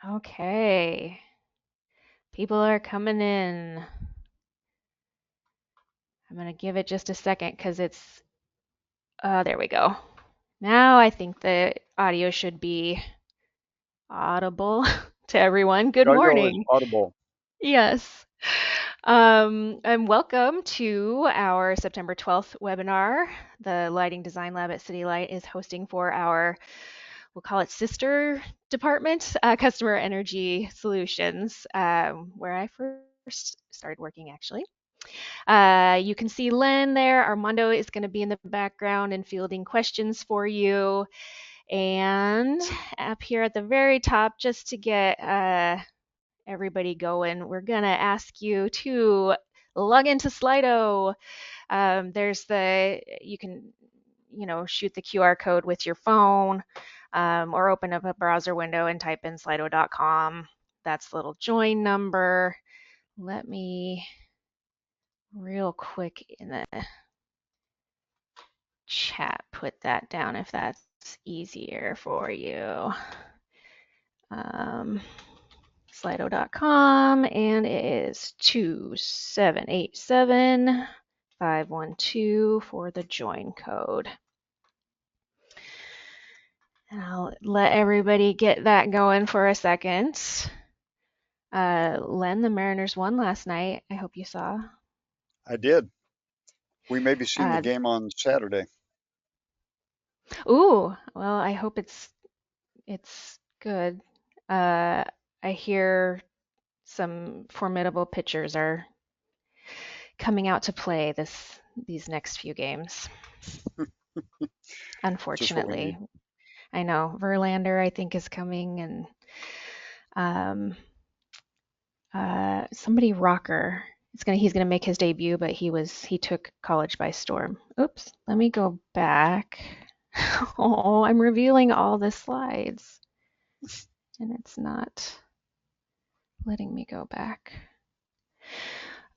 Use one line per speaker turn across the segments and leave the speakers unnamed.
Okay. People are coming in. I'm going to give it just a second because there we go. Now I think the audio should be audible to everyone. Good
Jojo is
morning.
audible.
Yes. And welcome to our September 12th webinar. The Lighting Design Lab at City Light is hosting for our, we'll call it sister department, Customer Energy Solutions, where I first started working actually. You can see Len there. Armando is going to be in the background and fielding questions for you. And up here at the very top, just to get everybody going, we're going to ask you to log into Slido. You can, shoot the QR code with your phone or open up a browser window and type in slido.com. That's the little join number. Let me real quick in the chat put that down if that's easier for you. Um, Slido.com and it is 2787512 for the join code. And I'll let everybody get that going for a second. Len, the Mariners won last night. I hope you saw.
I did. We may be seeing the
Uh,
game on Saturday.
well, I hope it's good. Uh, I hear some formidable pitchers are coming out to play these next few games.
Just what we
Unfortunately,
need.
I know Verlander I think is coming, and um, somebody Rocker. He's gonna make his debut, but he took college by storm. Oops, let me go back. Oh, I'm revealing all the slides, and it's not letting me go back.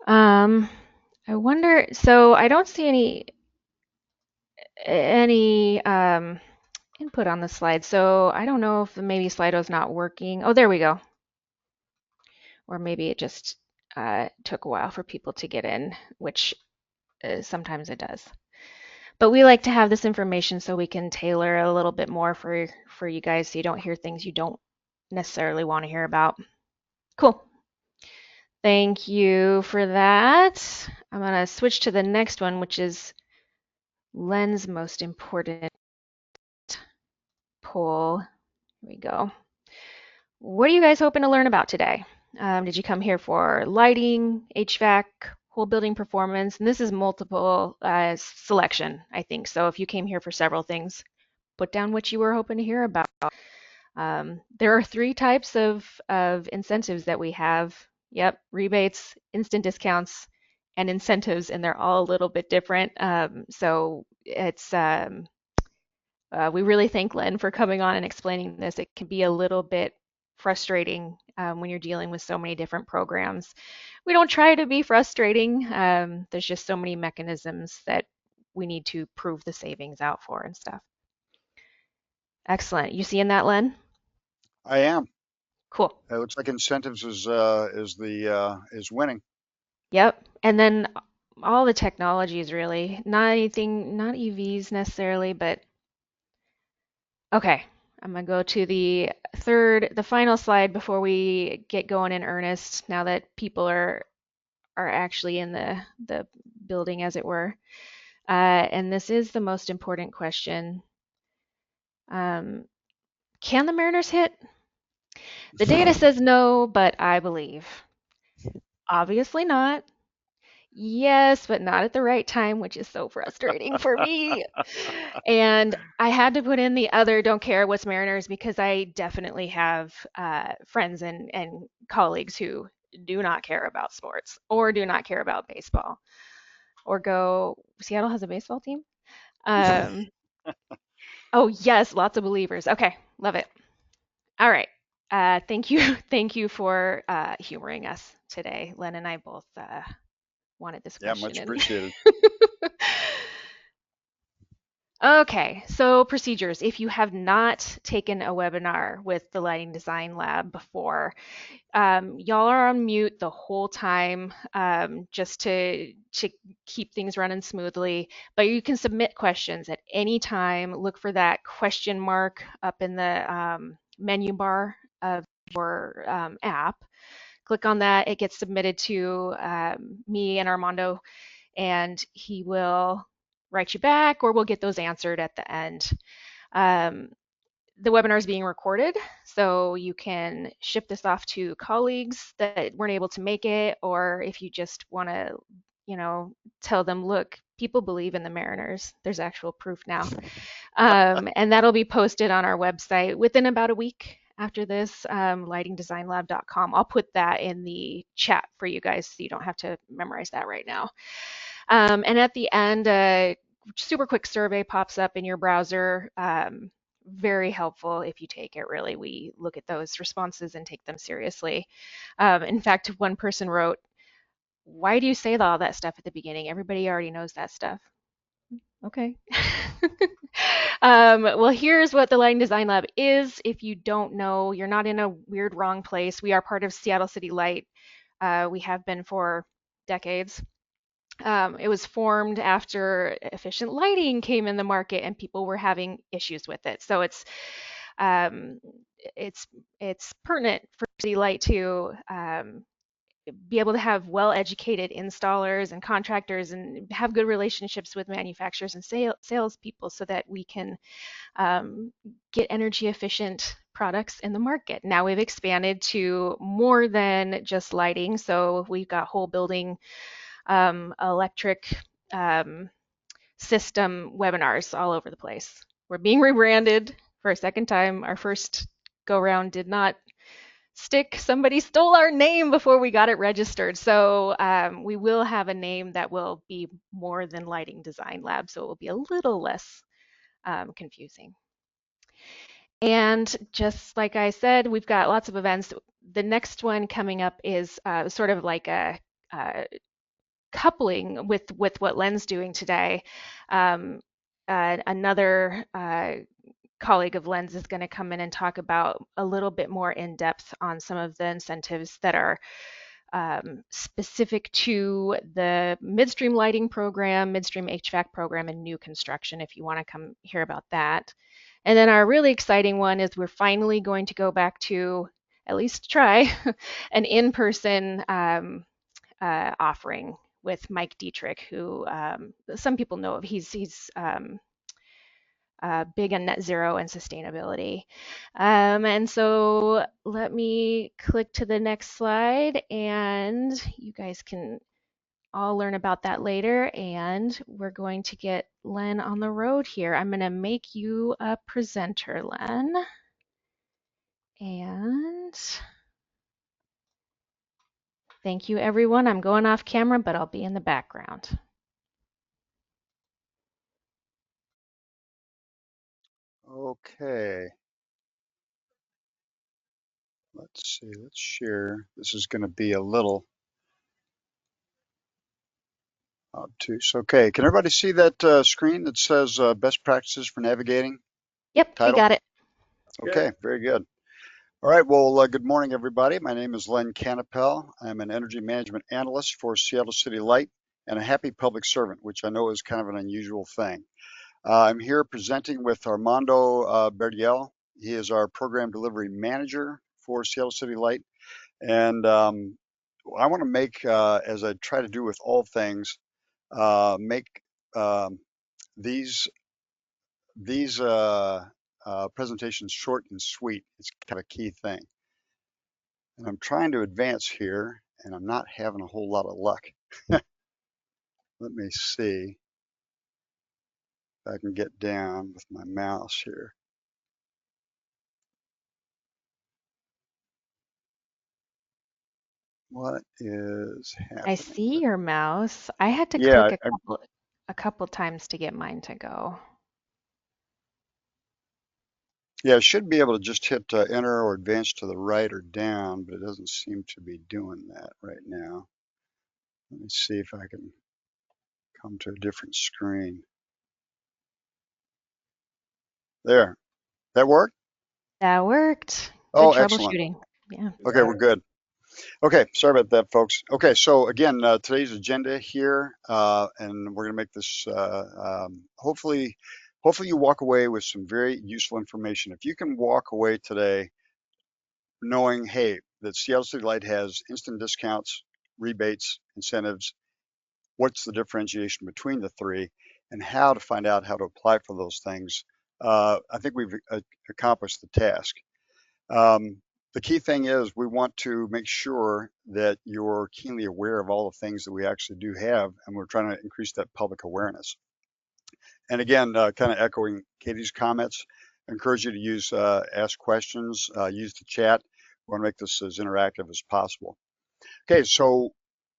Um, I wonder. So I don't see any input on the slide. So I don't know if maybe Slido's not working. Oh, there we go. Or maybe it just took a while for people to get in, which sometimes it does. But we like to have this information so we can tailor a little bit more for you guys so you don't hear things you don't necessarily want to hear about. Cool. Thank you for that. I'm going to switch to the next one, which is Len's most important poll. Here we go. What are you guys hoping to learn about today? Did you come here for lighting, HVAC, whole building performance? And this is multiple selection, I think. So if you came here for several things, put down what you were hoping to hear about. There are three types of incentives that we have. Yep, rebates, instant discounts, and incentives, and they're all a little bit different. We really thank Len for coming on and explaining this. It can be a little bit frustrating when you're dealing with so many different programs. We don't try to be frustrating. There's just so many mechanisms that we need to prove the savings out for and stuff. Excellent. You seeing that, Len?
I am.
Cool.
It looks like incentives is winning.
Yep. And then all the technologies really, not EVs necessarily, but okay. I'm gonna go to the final slide before we get going in earnest, now that people are actually in the building, as it were. And this is the most important question. Um, can the Mariners hit? The data says no, but I believe. Obviously not. Yes, but not at the right time, which is so frustrating for me. And I had to put in the other don't care what's Mariners because I definitely have friends and colleagues who do not care about sports or do not care about baseball or go, Seattle has a baseball team? Um, oh, yes, lots of believers. Okay, love it. All right. Thank you. Thank you for humoring us today. Len and I both wanted this
Yeah,
question
much
in.
appreciated.
Okay, so procedures. If you have not taken a webinar with the Lighting Design Lab before, y'all are on mute the whole time, just to keep things running smoothly. But you can submit questions at any time. Look for that question mark up in the menu bar of your app. Click on that. It gets submitted to me and Armando, and he will write you back, or we'll get those answered at the end. Um, the webinar is being recorded, so you can ship this off to colleagues that weren't able to make it, or if you just want to, tell them, look, people believe in the Mariners. There's actual proof now. And that'll be posted on our website within about a week after this, lightingdesignlab.com. I'll put that in the chat for you guys so you don't have to memorize that right now. And at the end, a super quick survey pops up in your browser. Very helpful if you take it, really. We look at those responses and take them seriously. In fact, one person wrote, why do you say all that stuff at the beginning? Everybody already knows that stuff. Okay. Well, here's what the Lighting Design Lab is. If you don't know, you're not in a weird, wrong place. We are part of Seattle City Light. We have been for decades. It was formed after efficient lighting came in the market and people were having issues with it. So um, it's pertinent for City Light to be able to have well-educated installers and contractors and have good relationships with manufacturers and salespeople so that we can get energy efficient products in the market. Now we've expanded to more than just lighting, so we've got whole building electric system webinars all over the place. We're being rebranded for a second time. Our first go round did not stick. Somebody stole our name before we got it registered. So we will have a name that will be more than Lighting Design Lab, so it will be a little less confusing. And just like I said, we've got lots of events. The next one coming up is sort of like a coupling with what Len's doing today. Another colleague of Len's is going to come in and talk about a little bit more in depth on some of the incentives that are specific to the midstream lighting program, midstream HVAC program, and new construction, if you want to come hear about that. And then our really exciting one is we're finally going to go back to, at least try, an in-person offering with Mike Dietrich, who some people know of. He's big on net zero and sustainability. And so let me click to the next slide, and you guys can all learn about that later. And we're going to get Len on the road here. I'm going to make you a presenter, Len. And thank you, everyone. I'm going off camera, but I'll be in the background.
Okay. Let's see. Let's share. This is going to be a little obtuse. Okay. Can everybody see that screen that says best practices for navigating
Yep, we
title?
got it.
Okay. Very good. All right. Well, good morning, everybody. My name is Len Canapel. I'm an energy management analyst for Seattle City Light and a happy public servant, which I know is kind of an unusual thing. I'm here presenting with Armando Berdiel. He is our program delivery manager for Seattle City Light. And I want to make, as I try to do with all things, make these presentations short and sweet. It's kind of a key thing. And I'm trying to advance here, and I'm not having a whole lot of luck. Let me see if I can get down with my mouse here. What is happening?
I see your mouse. I had to
Yeah,
click a couple times to get mine to go.
yeah, I should be able to just hit enter or advance to the right or down, but it doesn't seem to be doing that right now. Let me see if I can come to a different screen. There, that worked?
That worked. Good
Oh, excellent.
troubleshooting. Yeah.
Okay, we're good. Okay, sorry about that, folks. Okay, so again, today's agenda here, and we're going to make this hopefully you walk away with some very useful information. If you can walk away today knowing, hey, that Seattle City Light has instant discounts, rebates, incentives, what's the differentiation between the three, and how to find out how to apply for those things, I think we've accomplished the task. Um, the key thing is we want to make sure that you're keenly aware of all the things that we actually do have, and we're trying to increase that public awareness. And again, kind of echoing Katie's comments, I encourage you to use ask questions, use the chat. We want to make this as interactive as possible. Okay, so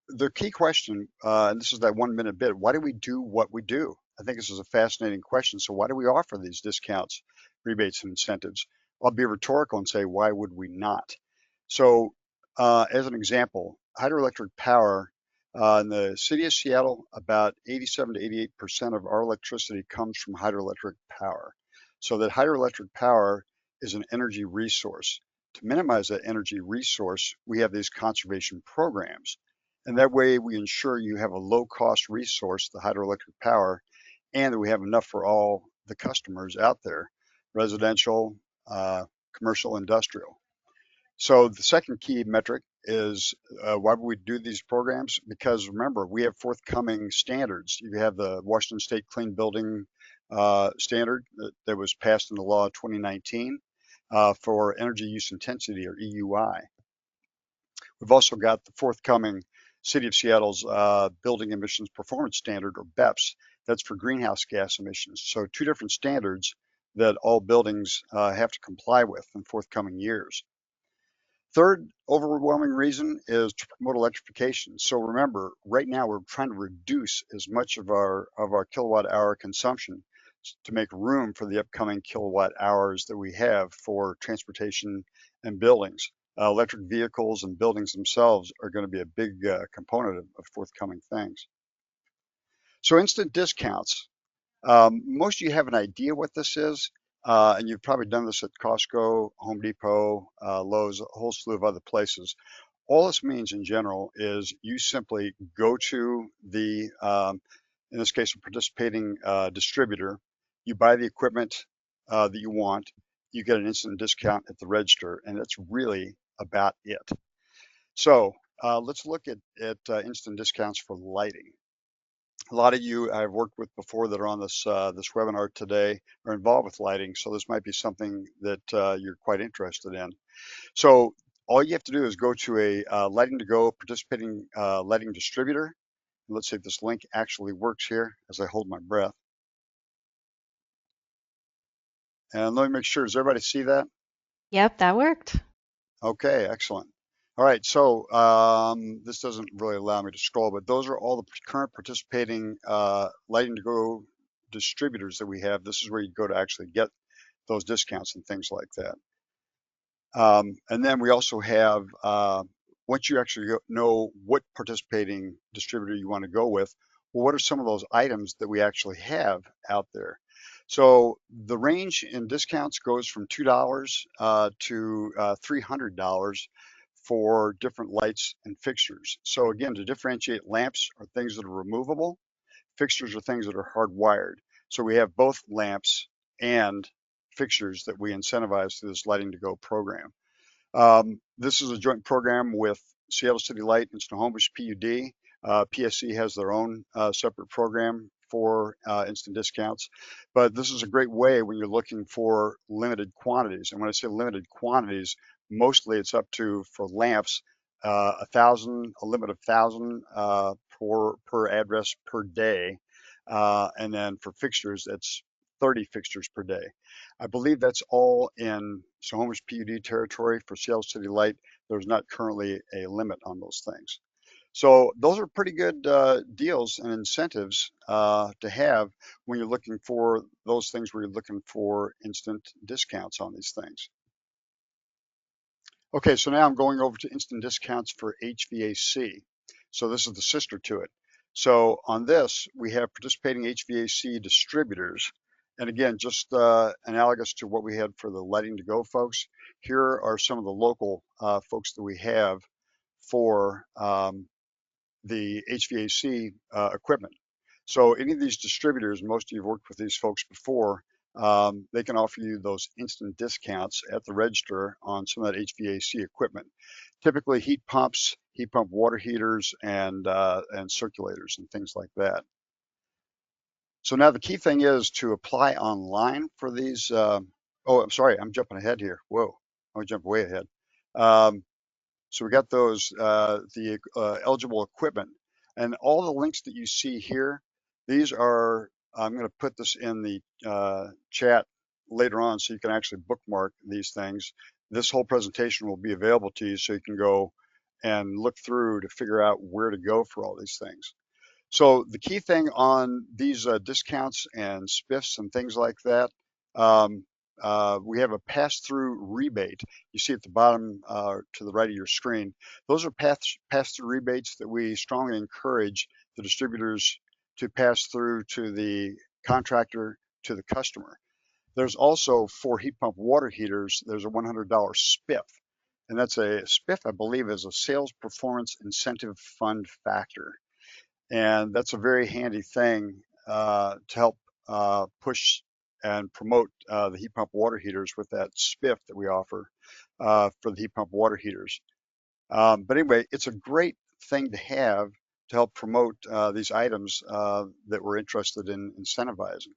the key question, and this is that 1 minute bit, why do we do what we do? I think this is a fascinating question. So why do we offer these discounts, rebates, and incentives? I'll be rhetorical and say, why would we not? So as an example, hydroelectric power in the city of Seattle, about 87 to 88% of our electricity comes from hydroelectric power. So that hydroelectric power is an energy resource. To minimize that energy resource, we have these conservation programs. And that way we ensure you have a low cost resource, the hydroelectric power, and that we have enough for all the customers out there, residential, commercial, industrial. So the second key metric is why would we do these programs? Because remember, we have forthcoming standards. You have the Washington State Clean Building Standard that was passed into law in 2019 for energy use intensity, or EUI. We've also got the forthcoming City of Seattle's Building Emissions Performance Standard, or BEPS. That's for greenhouse gas emissions. So two different standards that all buildings have to comply with in forthcoming years. Third overwhelming reason is to promote electrification. So remember, right now we're trying to reduce as much of our kilowatt hour consumption to make room for the upcoming kilowatt hours that we have for transportation and buildings. Electric vehicles and buildings themselves are going to be a big component of forthcoming things. So instant discounts. Most of you have an idea what this is, and you've probably done this at Costco, Home Depot, Lowe's, a whole slew of other places. All this means in general is you simply go to the, in this case, a participating distributor, you buy the equipment that you want, you get an instant discount at the register, and that's really about it. So let's look at instant discounts for lighting. A lot of you I've worked with before that are on this this webinar today are involved with lighting, so this might be something that you're quite interested in. So all you have to do is go to a Lighting to Go participating lighting distributor. Let's see if this link actually works here as I hold my breath. And let me make sure, does everybody see that?
Yep, that worked.
Okay, excellent. All right, so this doesn't really allow me to scroll, but those are all the current participating Lighting to Go distributors that we have. This is where you go to actually get those discounts and things like that. And then we also have, once you actually know what participating distributor you want to go with, well, what are some of those items that we actually have out there? So the range in discounts goes from $2 to $300 for different lights and fixtures. So again, to differentiate, lamps are things that are removable, fixtures are things that are hardwired. So we have both lamps and fixtures that we incentivize through this Lighting to Go program. This is a joint program with Seattle City Light and Snohomish PUD. PSC has their own separate program for instant discounts, but this is a great way when you're looking for limited quantities. And when I say limited quantities, mostly it's up to, for lamps, 1,000, a limit of 1,000 per address per day. And then for fixtures, it's 30 fixtures per day. I believe that's all in Snohomish PUD territory. For Seattle City Light, there's not currently a limit on those things. So those are pretty good deals and incentives to have when you're looking for those things where you're looking for instant discounts on these things. Okay, so now I'm going over to instant discounts for HVAC. So this is the sister to it. So on this, we have participating HVAC distributors. And again, just analogous to what we had for the Lighting to Go folks, here are some of the local folks that we have for the HVAC equipment. So any of these distributors, most of you have worked with these folks before, they can offer you those instant discounts at the register on some of that HVAC equipment. Typically heat pumps, heat pump water heaters, and circulators and things like that. So now the key thing is to apply online for these. Oh, I'm sorry, I'm jumping ahead here. Whoa, I'm gonna jump way ahead. Um, so we got those, the eligible equipment, and all the links that you see here, these are, I'm going to put this in the chat later on so you can actually bookmark these things. This whole presentation will be available to you so you can go and look through to figure out where to go for all these things. So the key thing on these discounts and spiffs and things like that, um, we have a pass-through rebate. You see at the bottom to the right of your screen. Those are pass-through rebates that we strongly encourage the distributors to pass through to the contractor, to the customer. There's also for heat pump water heaters, there's a $100 spiff. And that's a spiff, I believe, is a sales performance incentive fund factor. And that's a very handy thing to help push and promote the heat pump water heaters with that spiff that we offer for the heat pump water heaters. But anyway, it's a great thing to have to help promote these items that we're interested in incentivizing.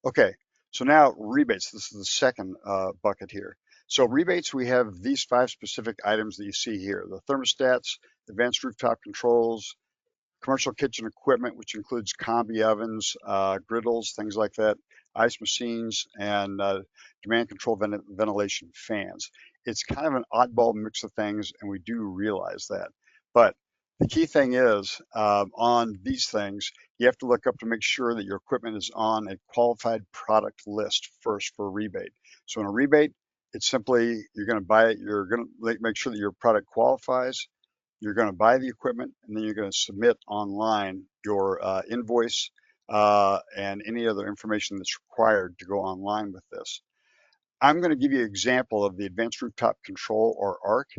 Okay, so now rebates. This is the second bucket here. So rebates, we have these 5 specific items that you see here: the thermostats, advanced rooftop controls, commercial kitchen equipment, which includes combi ovens, griddles, things like that, ice machines, and demand control ventilation fans. It's kind of an oddball mix of things, and we do realize that. But the key thing is on these things, you have to look up to make sure that your equipment is on a qualified product list first for a rebate. So in a rebate, it's simply you're going to buy it, you're going to make sure that your product qualifies, you're going to buy the equipment, and then you're going to submit online your invoice and any other information that's required to go online with this. I'm going to give you an example of the Advanced Rooftop Control, or ARC.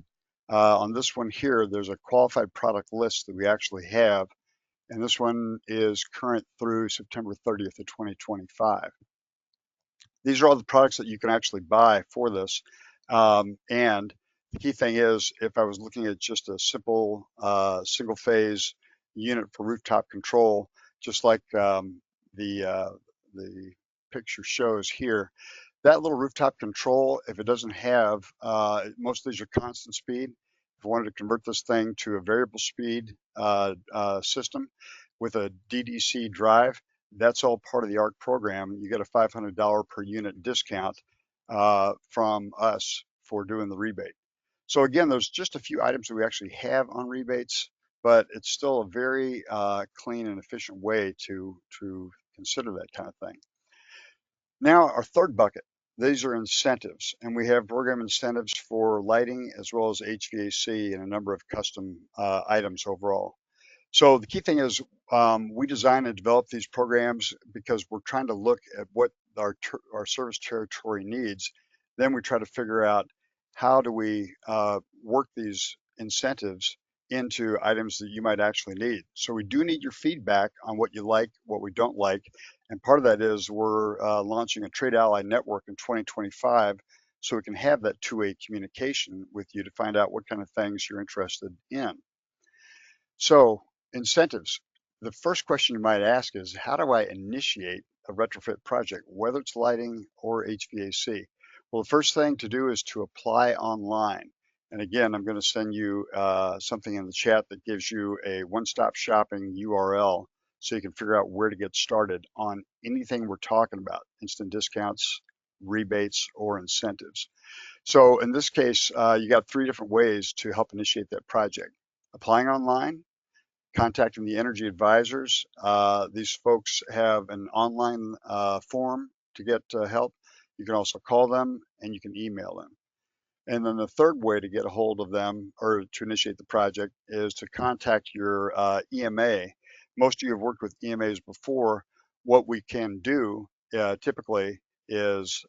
On this one here, there's a qualified product list that we actually have, and this one is current through September 30th of 2025. These are all the products that you can actually buy for this. And the key thing is, if I was looking at just a simple single phase unit for rooftop control, just like the picture shows here, that little rooftop control, if it doesn't have, most of these are constant speed. If I wanted to convert this thing to a variable speed system with a DDC drive, that's all part of the ARC program. You get a $500 per unit discount from us for doing the rebate. So again, there's just a few items that we actually have on rebates, but it's still a very clean and efficient way to consider that kind of thing. Now, our third bucket, these are incentives, and we have program incentives for lighting as well as HVAC and a number of custom items overall. So the key thing is we design and develop these programs because we're trying to look at what our service territory needs. Then we try to figure out how do we work these incentives into items that you might actually need. So we do need your feedback on what you like, what we don't like. And part of that is we're launching a Trade Ally Network in 2025 so we can have that two-way communication with you to find out what kind of things you're interested in. So incentives. The first question you might ask is, how do I initiate a retrofit project, whether it's lighting or HVAC? Well, the first thing to do is to apply online. And again, I'm going to send you something in the chat that gives you a one-stop shopping URL so you can figure out where to get started on anything we're talking about: instant discounts, rebates, or incentives. So in this case, you got 3 different ways to help initiate that project: applying online, contacting the energy advisors. These folks have an online forum to get help. You can also call them and you can email them. And then the third way to get a hold of them or to initiate the project is to contact your EMA. Most of you have worked with EMAs before. what we can do typically is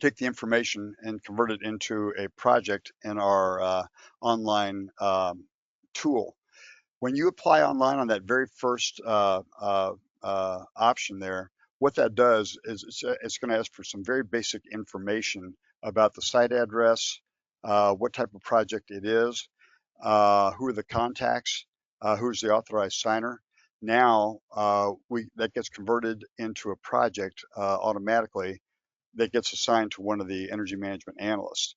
take the information and convert it into a project in our online tool. When you apply online on that very first option there, what that does is it's going to ask for some very basic information about the site address, what type of project it is, who are the contacts, who's the authorized signer. Now that gets converted into a project automatically that gets assigned to one of the energy management analysts.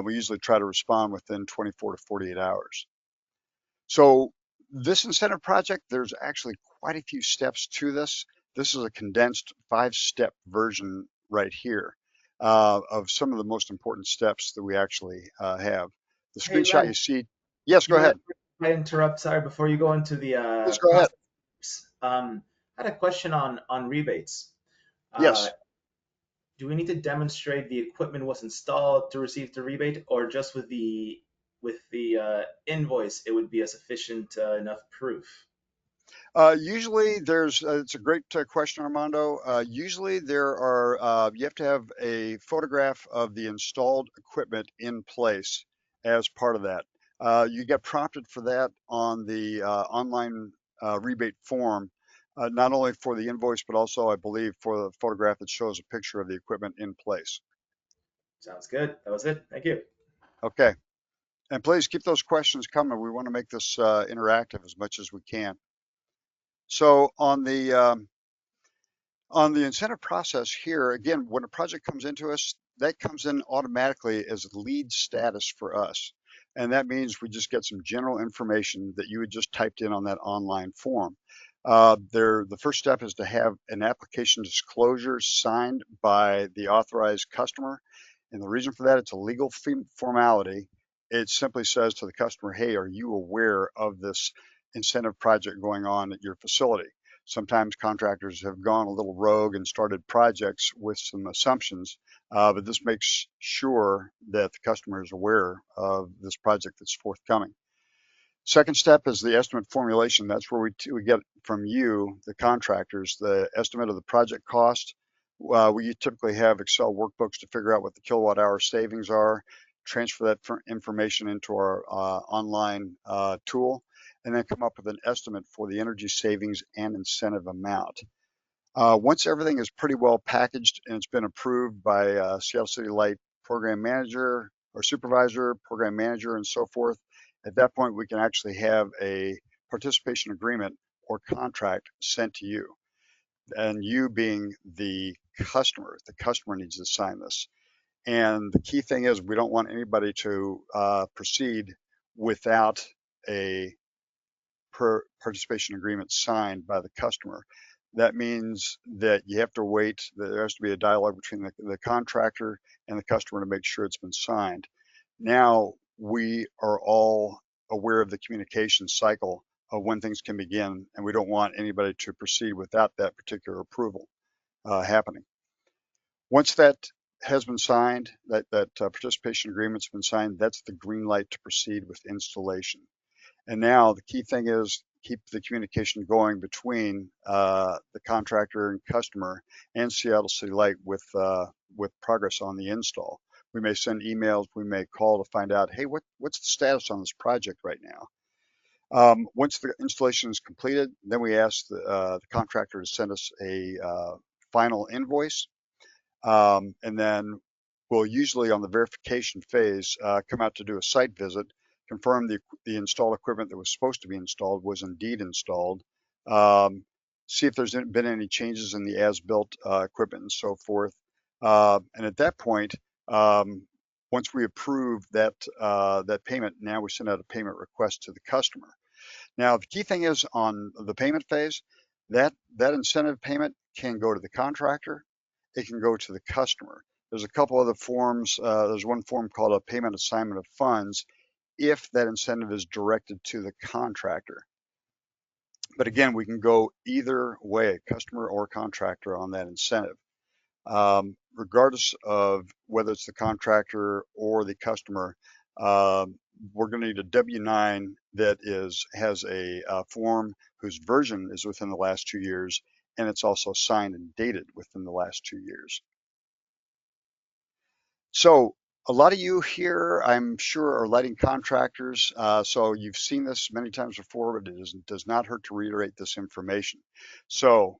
We usually try to respond within 24 to 48 hours. So this incentive project, there's actually quite a few steps to this. This is a condensed 5-step version right here of some of the most important steps that we actually have. The
Hey,
screenshot you
Len,
see, yes,
you
go
know what?
ahead.
I interrupt. Sorry, before you go into the
Please go ahead.
process, I had a question on rebates. Uh,
Yes.
do we need to demonstrate the equipment was installed to receive the rebate, or just with the invoice, it would be a sufficient enough proof?
Usually there's, it's a great question, Armando. Usually there are, you have to have a photograph of the installed equipment in place as part of that. You get prompted for that on the online rebate form, not only for the invoice, but also, I believe, for the photograph that shows a picture of the equipment in place.
Sounds good. That was it. Thank you.
Okay. And please keep those questions coming. We want to make this interactive as much as we can. So on the incentive process here, again, when a project comes into us, that comes in automatically as lead status for us. And that means we just get some general information that you had just typed in on that online form. The first step is to have an application disclosure signed by the authorized customer. And the reason for that, it's a legal formality. It simply says to the customer, hey, are you aware of this incentive project going on at your facility? Sometimes contractors have gone a little rogue and started projects with some assumptions, but this makes sure that the customer is aware of this project that's forthcoming. Second step is the estimate formulation. That's where we get from you, the contractors, the estimate of the project cost. We typically have Excel workbooks to figure out what the kilowatt hour savings are, transfer that information into our online tool, and then come up with an estimate for the energy savings and incentive amount. Once everything is pretty well packaged and it's been approved by Seattle City Light program manager or supervisor, program manager, and so forth, at that point we can actually have a participation agreement or contract sent to you. And you being the customer needs to sign this. And the key thing is we don't want anybody to proceed without a participation agreement signed by the customer. That means that you have to wait. There has to be a dialogue between the contractor and the customer to make sure it's been signed. Now we are all aware of the communication cycle of when things can begin, and we don't want anybody to proceed without that particular approval happening. Once that has been signed, that participation agreement's been signed, that's the green light to proceed with installation. And now the key thing is keep the communication going between the contractor and customer and Seattle City Light with progress on the install. We may send emails, we may call to find out, hey, what's the status on this project right now? Once the installation is completed, then we ask the contractor to send us a final invoice, and then we'll usually on the verification phase come out to do a site visit, confirm the installed equipment that was supposed to be installed was indeed installed, see if there's been any changes in the as-built equipment and so forth. And at that point, once we approve that payment, now we send out a payment request to the customer. Now, the key thing is on the payment phase, that incentive payment can go to the contractor, it can go to the customer. There's a couple other forms. There's one form called a payment assignment of funds if that incentive is directed to the contractor. But again, we can go either way, customer or contractor on that incentive. Regardless of whether it's the contractor or the customer, we're going to need a W-9 that has a form whose version is within the last 2 years and it's also signed and dated within the last 2 years. So a lot of you here, I'm sure, are lighting contractors. So you've seen this many times before, but does not hurt to reiterate this information. So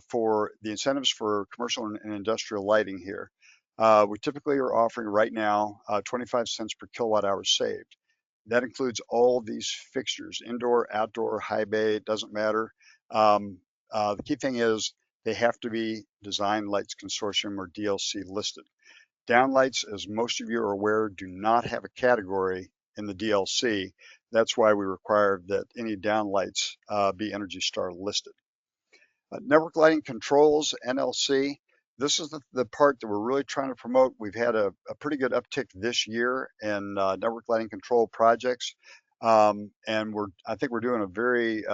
for the incentives for commercial and industrial lighting here, we typically are offering right now 25 cents per kilowatt hour saved. That includes all these fixtures, indoor, outdoor, high bay, it doesn't matter. The key thing is they have to be Design Lights Consortium or DLC listed. Downlights, as most of you are aware, do not have a category in the DLC. That's why we require that any downlights be Energy Star listed. Network lighting controls, NLC. This is the part that we're really trying to promote. We've had a pretty good uptick this year in network lighting control projects. And I think we're doing a very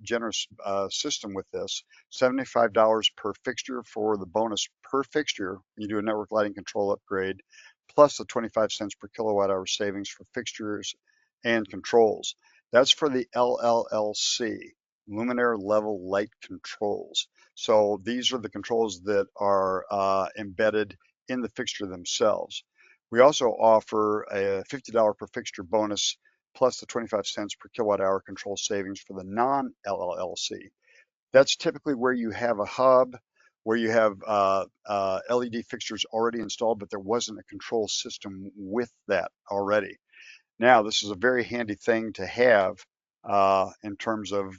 generous system with this. $75 per fixture for the bonus per fixture when you do a network lighting control upgrade, plus the 25 cents per kilowatt hour savings for fixtures and controls. That's for the LLLC, luminaire level light controls. So these are the controls that are embedded in the fixture themselves. We also offer a $50 per fixture bonus plus the 25 cents per kilowatt hour control savings for the non-LLLC. That's typically where you have a hub, where you have LED fixtures already installed, but there wasn't a control system with that already. Now, this is a very handy thing to have in terms of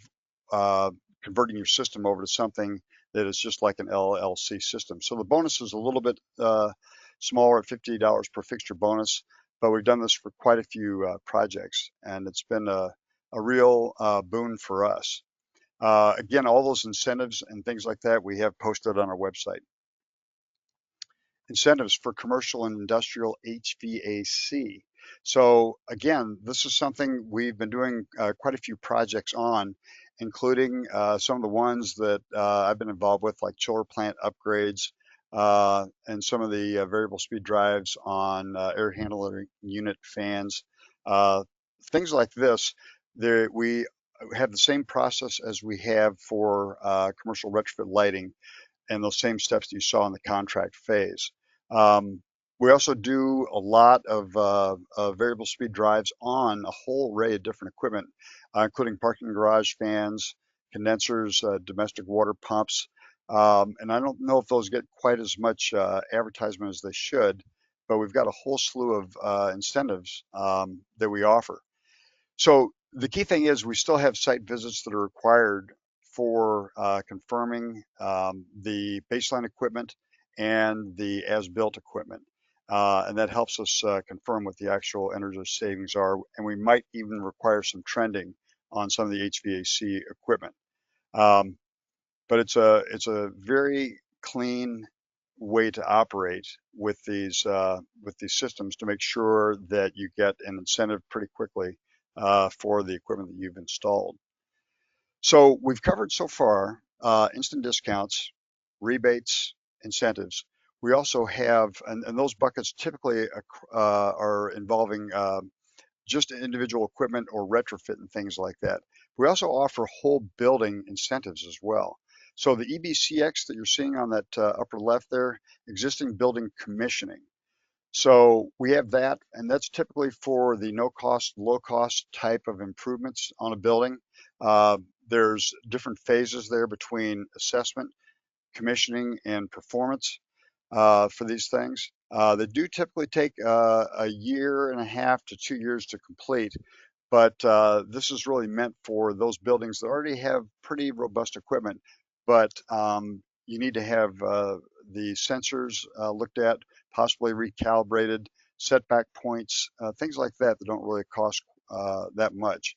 converting your system over to something that is just like an LLC system. So the bonus is a little bit smaller at $50 per fixture bonus, but we've done this for quite a few projects, and it's been a real boon for us. Again, all those incentives and things like that we have posted on our website. Incentives for commercial and industrial HVAC. So again, this is something we've been doing quite a few projects on, including some of the ones that I've been involved with, like chiller plant upgrades and some of the variable speed drives on air handling unit fans. Things like this, we have the same process as we have for commercial retrofit lighting, and those same steps that you saw in the contract phase. We also do a lot of variable speed drives on a whole array of different equipment, including parking garage fans, condensers, domestic water pumps. And I don't know if those get quite as much advertisement as they should, but we've got a whole slew of incentives that we offer. So the key thing is we still have site visits that are required for confirming the baseline equipment and the as-built equipment. And that helps us confirm what the actual energy savings are. And we might even require some trending on some of the HVAC equipment. But it's a very clean way to operate with these systems to make sure that you get an incentive pretty quickly for the equipment that you've installed. So we've covered so far instant discounts, rebates, incentives. We also have, and those buckets typically are involving just individual equipment or retrofit and things like that. We also offer whole building incentives as well. So the EBCX that you're seeing on that upper left there, existing building commissioning. So we have that, and that's typically for the no cost, low cost type of improvements on a building. There's different phases there between assessment, commissioning, and performance for these things. They do typically take a year and a half to 2 years to complete, but this is really meant for those buildings that already have pretty robust equipment, but you need to have the sensors looked at, possibly recalibrated, setback points, things like that that don't really cost that much.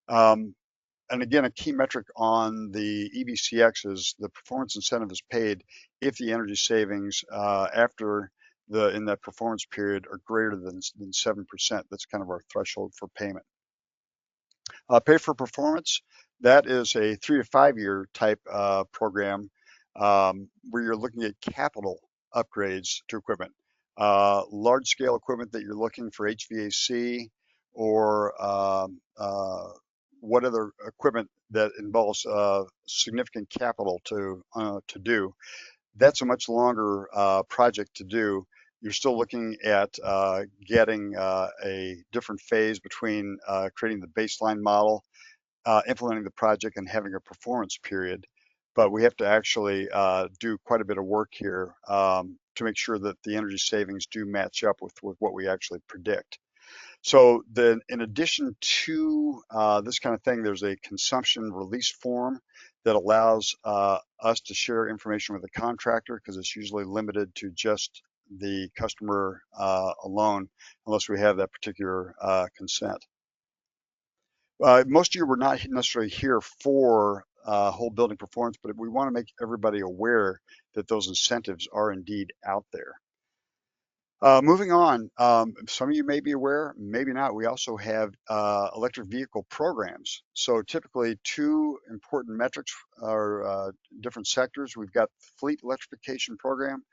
And again, a key metric on the EBCX is the performance incentive is paid if the energy savings after in that performance period are greater than 7%. That's kind of our threshold for payment. Pay for performance, that is a 3 to 5 year type program where you're looking at capital upgrades to equipment, large scale equipment that you're looking for HVAC or what other equipment that involves significant capital to do. That's a much longer project to do. You're still looking at getting a different phase between creating the baseline model, implementing the project, and having a performance period. But we have to actually do quite a bit of work here to make sure that the energy savings do match up with what we actually predict. So then, in addition to this kind of thing, there's a consumption release form that allows us to share information with the contractor, because it's usually limited to just the customer alone, unless we have that particular consent. Most of you were not necessarily here for whole building performance, but we want to make everybody aware that those incentives are indeed out there. Moving on, some of you may be aware, maybe not, we also have electric vehicle programs. So typically two important metrics are different sectors. We've got the fleet electrification program,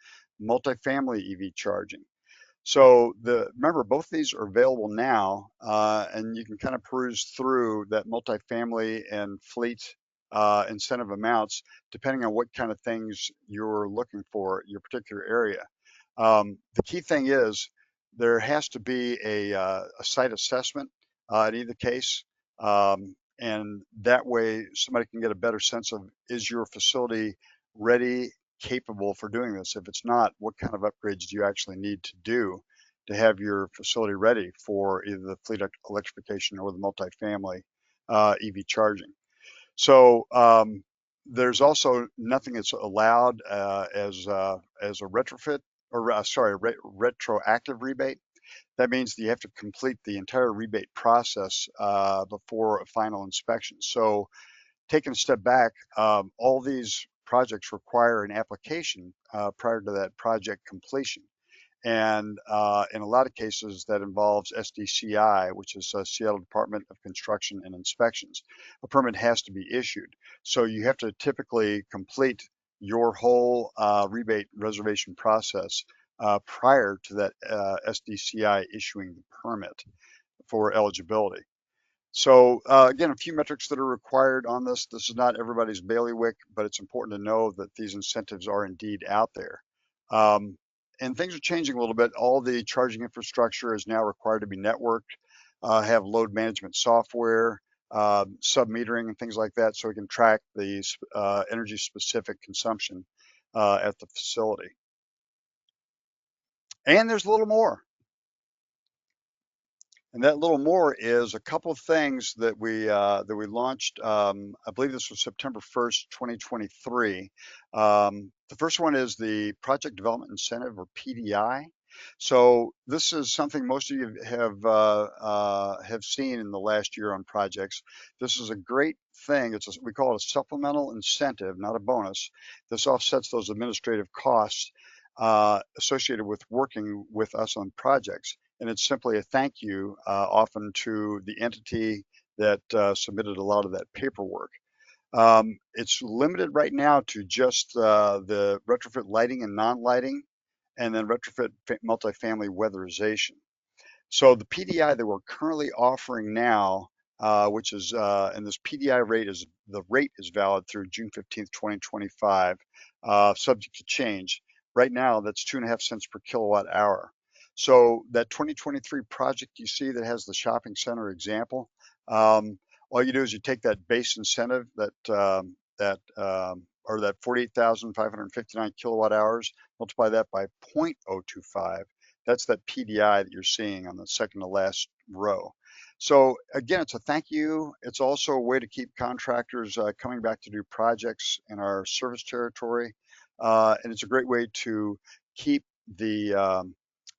multifamily EV charging. So remember, both of these are available now, and you can kind of peruse through that multifamily and fleet incentive amounts, depending on what kind of things you're looking for your particular area. The key thing is there has to be a site assessment in either case, and that way somebody can get a better sense of, is your facility ready, capable for doing this? If it's not, what kind of upgrades do you actually need to do to have your facility ready for either the fleet electrification or the multifamily EV charging? So there's also nothing that's allowed as a retrofit, or sorry, retroactive rebate. That means that you have to complete the entire rebate process before a final inspection. So taking a step back, all these projects require an application prior to that project completion. And in a lot of cases, that involves SDCI, which is Seattle Department of Construction and Inspections. A permit has to be issued. So you have to typically complete your whole rebate reservation process prior to that SDCI issuing the permit for eligibility. So again, a few metrics that are required on this. This is not everybody's bailiwick, but it's important to know that these incentives are indeed out there. And things are changing a little bit. All the charging infrastructure is now required to be networked, have load management software, sub-metering and things like that, so we can track the energy specific consumption at the facility. And there's a little more. And that little more is a couple of things that we launched. I believe this was September 1st, 2023. The first one is the Project Development Incentive, or PDI. So this is something most of you have seen in the last year on projects. This is a great thing. We call it a supplemental incentive, not a bonus. This offsets those administrative costs associated with working with us on projects. And it's simply a thank you, often to the entity that submitted a lot of that paperwork. It's limited right now to just the retrofit lighting and non-lighting, and then retrofit multifamily weatherization. So the PDI that we're currently offering now, which is, and this PDI rate is valid through June 15th, 2025, subject to change. Right now, that's 2.5 cents per kilowatt hour. So that 2023 project you see that has the shopping center example, all you do is you take that base incentive or that 48,559 kilowatt hours, multiply that by 0.025. That's that PDI that you're seeing on the second to last row. So again, it's a thank you. It's also a way to keep contractors coming back to do projects in our service territory. And it's a great way to keep the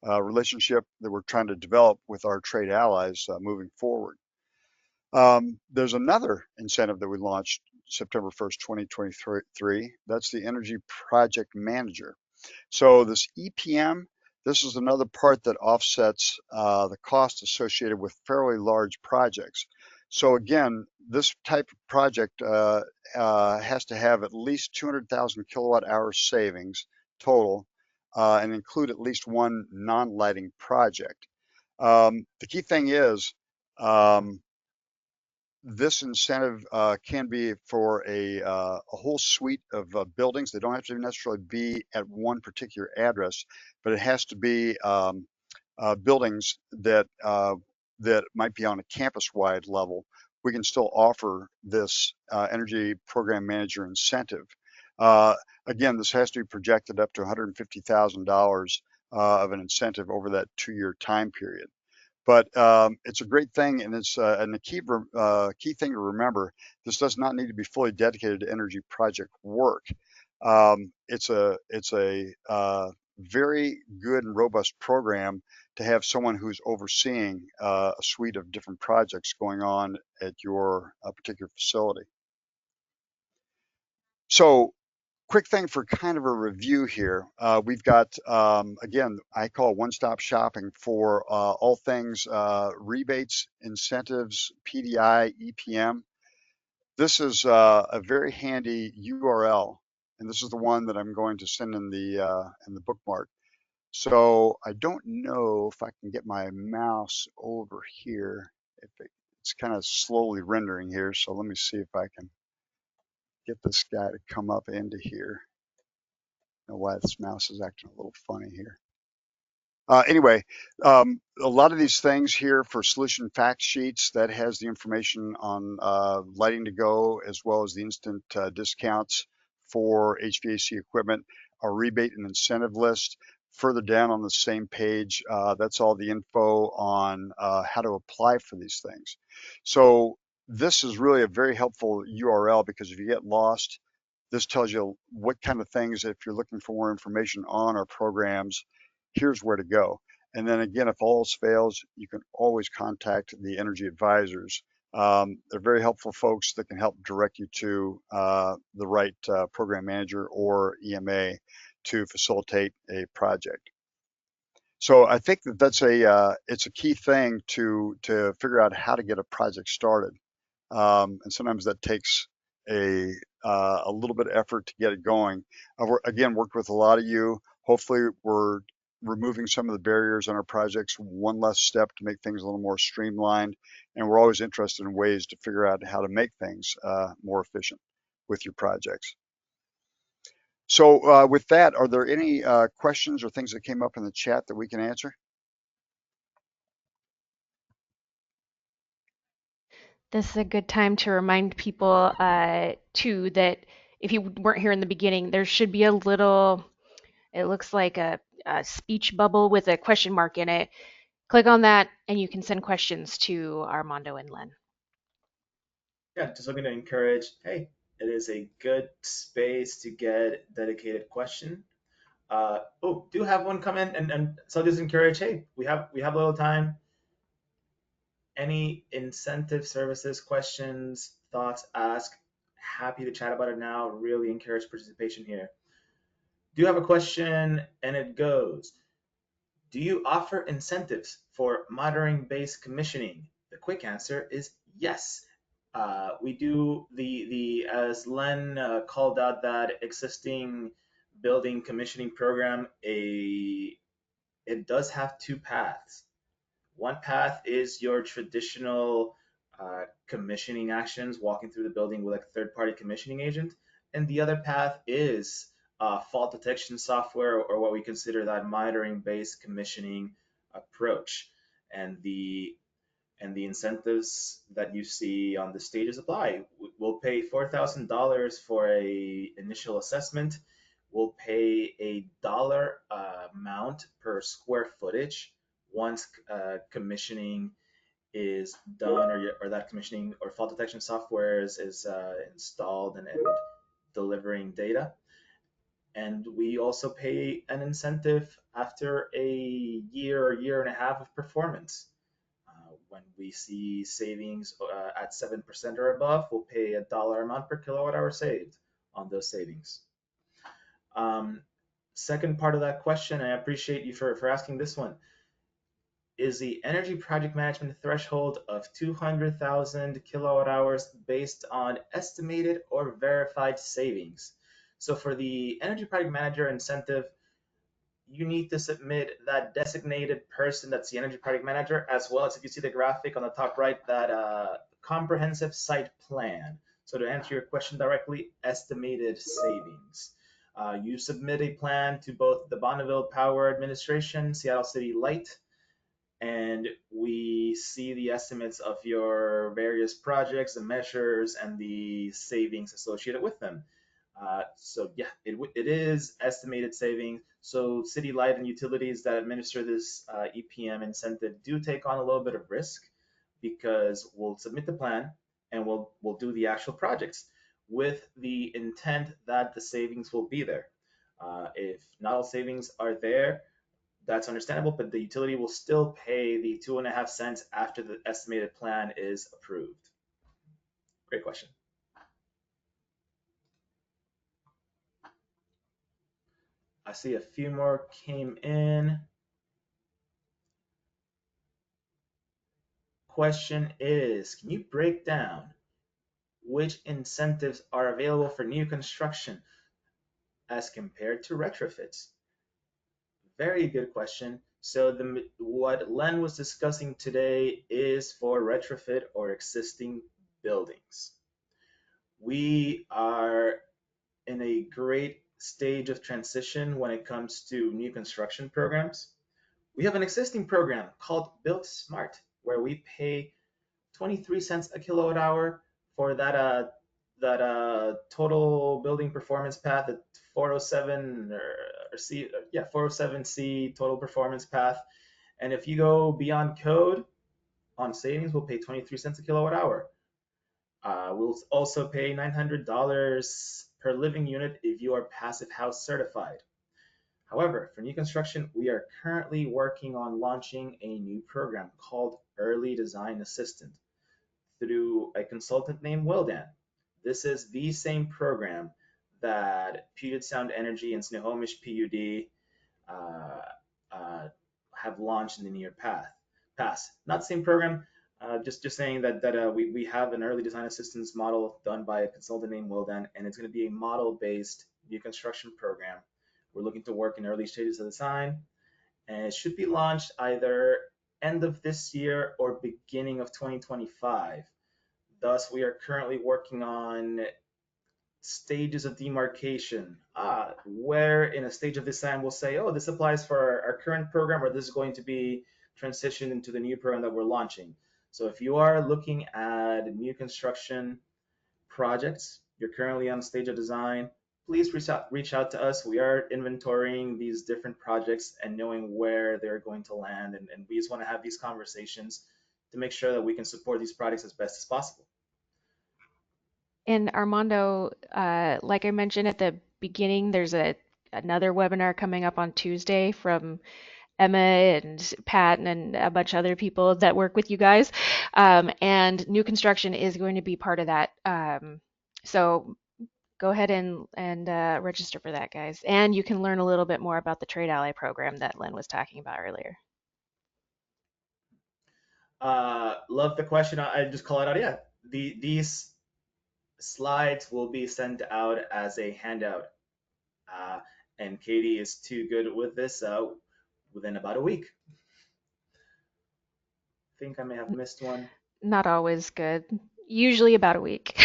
relationship that we're trying to develop with our trade allies moving forward. There's another incentive that we launched September 1st, 2023. That's the Energy Project Manager. So this EPM, this is another part that offsets the cost associated with fairly large projects. So again, this type of project has to have at least 200,000 kilowatt hour savings total and include at least one non-lighting project. The key thing is this incentive can be for a whole suite of buildings. They don't have to necessarily be at one particular address, but it has to be buildings that might be on a campus-wide level. We can still offer this energy program manager incentive. Uh, Again, this has to be projected up to $150,000 of an incentive over that 2-year time period. But it's a great thing, and and the key thing to remember: this does not need to be fully dedicated to energy project work. It's a very good and robust program to have someone who's overseeing a suite of different projects going on at your particular facility. So quick thing for kind of a review here. We've got, again, I call one-stop shopping for all things rebates, incentives, PDI, EPM. This is a very handy URL, and this is the one that I'm going to send in the bookmark. So I don't know if I can get my mouse over here. It's kind of slowly rendering here, so let me see if I can get this guy to come up into here. Know why this mouse is acting a little funny here. Anyway, a lot of these things here for solution fact sheets, that has the information on Lighting to Go, as well as the instant discounts for HVAC equipment, a rebate and incentive list. Further down on the same page, that's all the info on how to apply for these things. So this is really a very helpful URL, because if you get lost, this tells you what kind of things, if you're looking for more information on our programs, here's where to go. And then again, if all else fails, you can always contact the energy advisors. They're very helpful folks that can help direct you to the right program manager or EMA to facilitate a project. So I think that it's a key thing to figure out how to get a project started. And sometimes that takes a little bit of effort to get it going. I've worked with a lot of you. Hopefully we're removing some of the barriers on our projects, one less step to make things a little more streamlined. And we're always interested in ways to figure out how to make things more efficient with your projects. So with that, are there any questions or things that came up in the chat that we can answer?
This is a good time to remind people too that if you weren't here in the beginning, there should be a little, it looks like a speech bubble with a question mark in it. Click on that and you can send questions to Armando and Len.
Yeah, just looking to encourage, hey, it is a good space to get dedicated question. Do have one come in, and so just encourage, hey, we have a little time. Any incentive services questions, thoughts, ask. Happy to chat about it now. Really encourage participation here. Do you have a question? And it goes, do you offer incentives for monitoring-based commissioning? The quick answer is yes. We do the as Len called out that existing building commissioning program. It does have two paths. One path is your traditional commissioning actions, walking through the building with like a third-party commissioning agent, and the other path is fault detection software, or what we consider that monitoring-based commissioning approach. And the incentives that you see on the stages apply. We'll pay $4,000 for a initial assessment. We'll pay a dollar amount per square footage once commissioning is done, or that commissioning or fault detection software is installed and delivering data. And we also pay an incentive after a year or year and a half of performance. When we see savings at 7% or above, we'll pay a dollar amount per kilowatt hour saved on those savings. Second part of that question, I appreciate you for asking this one. Is the energy project management threshold of 200,000 kilowatt hours based on estimated or verified savings? So for the energy project manager incentive, you need to submit that designated person, that's the energy project manager, as well as, if you see the graphic on the top right, that comprehensive site plan. So to answer your question directly, estimated savings. You submit a plan to both the Bonneville Power Administration, Seattle City Light, and we see the estimates of your various projects and measures and the savings associated with them. So yeah, it is estimated savings. So city light and utilities that administer this EPM incentive do take on a little bit of risk because we'll submit the plan and we'll do the actual projects with the intent that the savings will be there. If not all savings are there, that's understandable, but the utility will still pay the 2.5 cents after the estimated plan is approved. Great question. I see a few more came in. Question is, can you break down which incentives are available for new construction as compared to retrofits? Very good question. So what Len was discussing today is for retrofit or existing buildings. We are in a great stage of transition when it comes to new construction programs. We have an existing program called Built Smart, where we pay 23 cents a kilowatt hour for that total building performance path at 407 or C, yeah, 407C total performance path. And if you go beyond code on savings, we'll pay 23 cents a kilowatt hour. We'll also pay $900 per living unit if you are Passive House certified. However, for new construction, we are currently working on launching a new program called Early Design Assistant through a consultant named Wildan. This is the same program that Puget Sound Energy and Snohomish PUD uh, have launched in the near past. Not the same program, just saying that we have an early design assistance model done by a consultant named Wildan, and it's going to be a model-based new construction program. We're looking to work in early stages of design, and it should be launched either end of this year or beginning of 2025. Thus, we are currently working on stages of demarcation, where in a stage of design we'll say, oh, this applies for our current program, or this is going to be transitioned into the new program that we're launching. So if you are looking at new construction projects, you're currently on stage of design, please reach out to us. We are inventorying these different projects and knowing where they're going to land. And we just want to have these conversations to make sure that we can support these projects as best as possible.
And Armando, like I mentioned at the beginning, there's another webinar coming up on Tuesday from Emma and Pat and a bunch of other people that work with you guys. And new construction is going to be part of that. So go ahead and register for that, guys. And you can learn a little bit more about the Trade Ally program that Len was talking about earlier.
Love the question. I just call it out. Yeah, these slides will be sent out as a handout. And Katie is too good with this within about a week. I think I may have missed one.
Not always good. Usually about a week.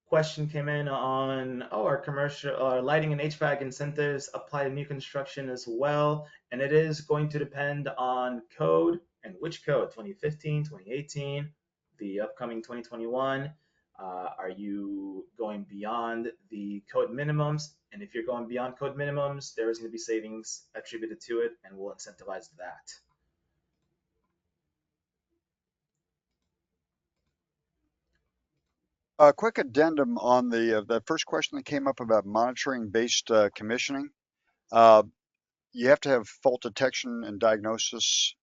Question came in on, our commercial lighting and HVAC incentives apply to new construction as well. And it is going to depend on code, and which code, 2015, 2018, the upcoming 2021. Are you going beyond the code minimums? And if you're going beyond code minimums, there is going to be savings attributed to it, and we'll incentivize that.
A quick addendum on the first question that came up about monitoring-based commissioning. You have to have fault detection and diagnosis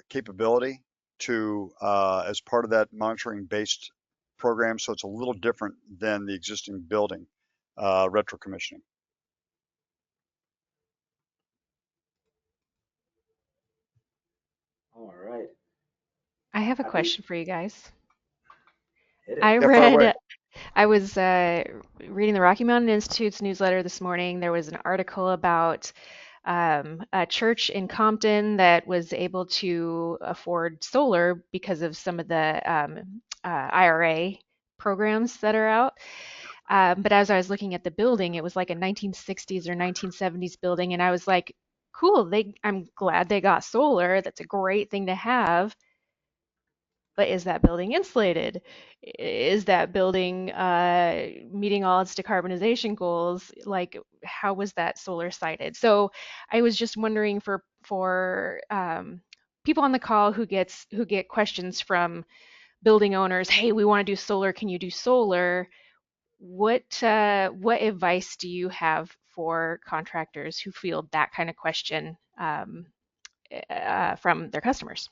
capability to as part of that monitoring-based program, so it's a little different than the existing building retro commissioning.
All right.
I have a question for you guys.
Hit it.
I
Yeah, fire away.
read, I was reading the Rocky Mountain Institute's newsletter this morning. There was an article about a church in Compton that was able to afford solar because of some of the IRA programs that are out. But as I was looking at the building, it was like a 1960s or 1970s building, and I was like, cool, I'm glad they got solar. That's a great thing to have. But is that building insulated? Is that building meeting all its decarbonization goals? Like, how was that solar sited? So I was just wondering for people on the call who get questions from building owners, hey, we want to do solar. Can you do solar? What advice do you have for contractors who field that kind of question from their customers?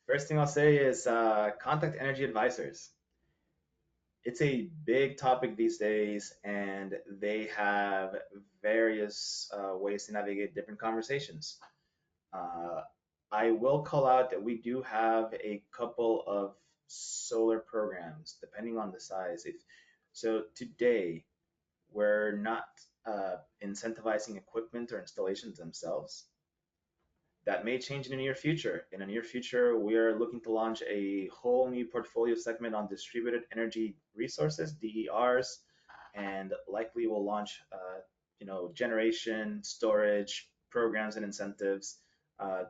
First thing I'll say is contact energy advisors. It's a big topic these days, and they have various ways to navigate different conversations. Uh, I will call out that we do have a couple of solar programs, depending on the size. If so, today we're not incentivizing equipment or installations themselves. That may change in the near future. In the near future, we are looking to launch a whole new portfolio segment on distributed energy resources, DERs, and likely we'll launch, generation, storage programs and incentives. Uh,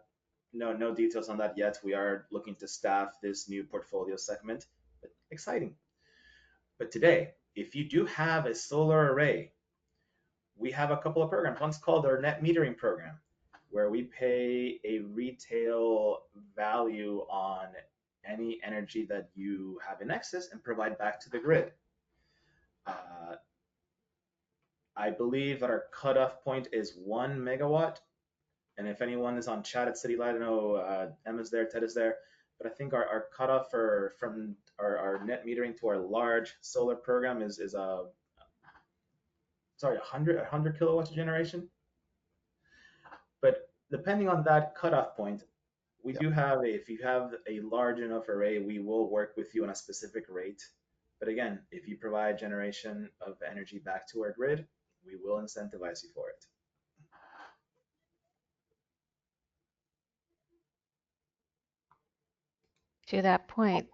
no details on that yet. We are looking to staff this new portfolio segment, but exciting. But today, if you do have a solar array, we have a couple of programs. One's called our net metering program, where we pay a retail value on any energy that you have in excess and provide back to the grid. Uh, I believe that our cutoff point is 1 megawatt. And if anyone is on chat at City Light, I know Emma's there, Ted is there, but I think our cutoff from our net metering to our large solar program is sorry, 100 kilowatts of generation. But depending on that cutoff point, we
Yep.
do have if you have a large enough array, we will work with you on a specific rate. But again, if you provide generation of energy back to our grid, we will incentivize you for it.
To that point,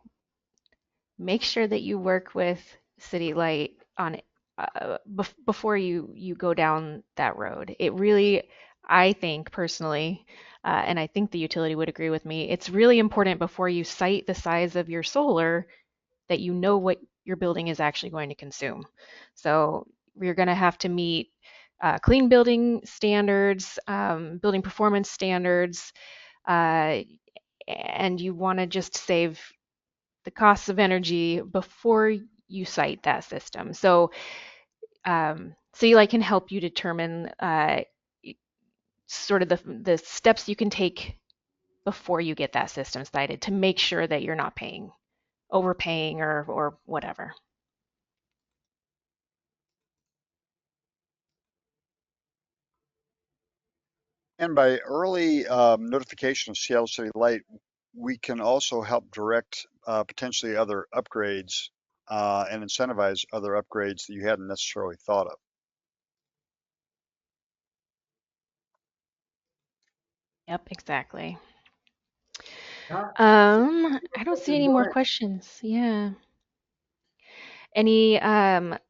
make sure that you work with City Light on before you go down that road. It really, I think personally, and I think the utility would agree with me, it's really important before you cite the size of your solar that you know what your building is actually going to consume. So you're going to have to meet clean building standards, building performance standards, uh, and you want to just save the costs of energy before you site that system. So CLI can help you determine sort of the steps you can take before you get that system sited to make sure that you're not overpaying or whatever.
And by early notification of Seattle City Light, we can also help direct potentially other upgrades and incentivize other upgrades that you hadn't necessarily thought of.
Yep, exactly.
Not
I don't see any more questions. Yeah. Any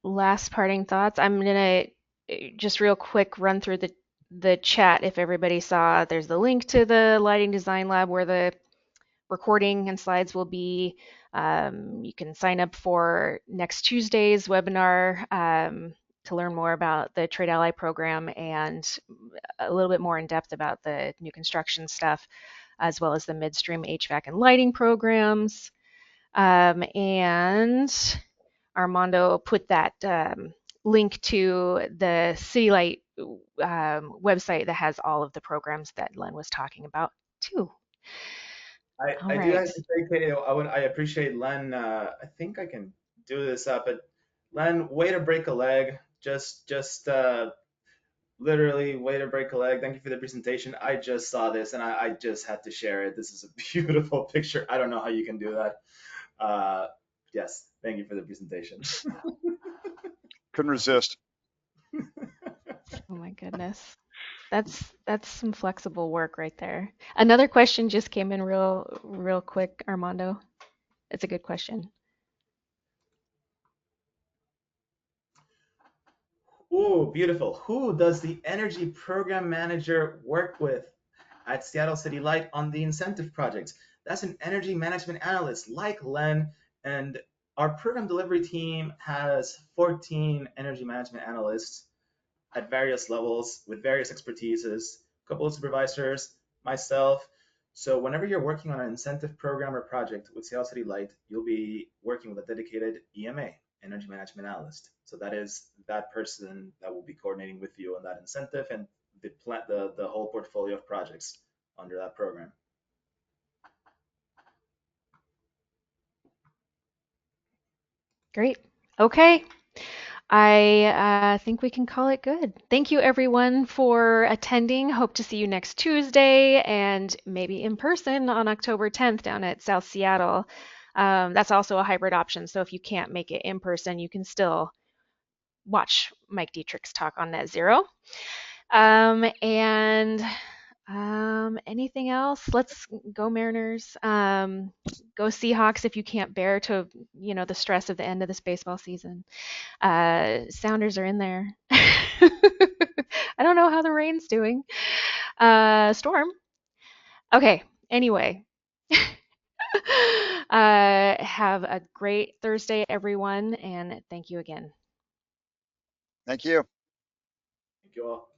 last parting thoughts? I'm gonna just real quick run through the chat if everybody saw. There's the link to the Lighting Design Lab where the recording and slides will be. You can sign up for next Tuesday's webinar to learn more about the Trade Ally program and a little bit more in depth about the new construction stuff, as well as the midstream HVAC and lighting programs. And Armando put that link to the City Light website that has all of the programs that Len was talking about too. All
I do
right.
have to say, Katie, I appreciate Len. I think I can do this up, but Len, way to break a leg. Just literally way to break a leg. Thank you for the presentation. I just saw this and I just had to share it. This is a beautiful picture. I don't know how you can do that. Uh, yes, thank you for the presentation.
Couldn't resist.
Oh my goodness. That's some flexible work right there. Another question just came in real quick, Armando. It's a good question.
Ooh, beautiful. Who does the energy program manager work with at Seattle City Light on the incentive projects? That's an energy management analyst like Len. And our program delivery team has 14 energy management analysts at various levels with various expertises, a couple of supervisors, myself. So whenever you're working on an incentive program or project with Seattle City Light, you'll be working with a dedicated EMA, Energy Management Analyst. So that is that person that will be coordinating with you on that incentive and the whole portfolio of projects under that program.
Great. Okay. I think we can call it good. Thank you, everyone, for attending. Hope to see you next Tuesday and maybe in person on October 10th down at South Seattle. That's also a hybrid option. So if you can't make it in person, you can still watch Mike Dietrich's talk on Net Zero. And anything else? Let's go Mariners. Go Seahawks if you can't bear to, the stress of the end of this baseball season. Sounders are in there. I don't know how the rain's doing. Storm. Okay. Anyway, have a great Thursday, everyone, and thank you again.
Thank you.
Thank you all.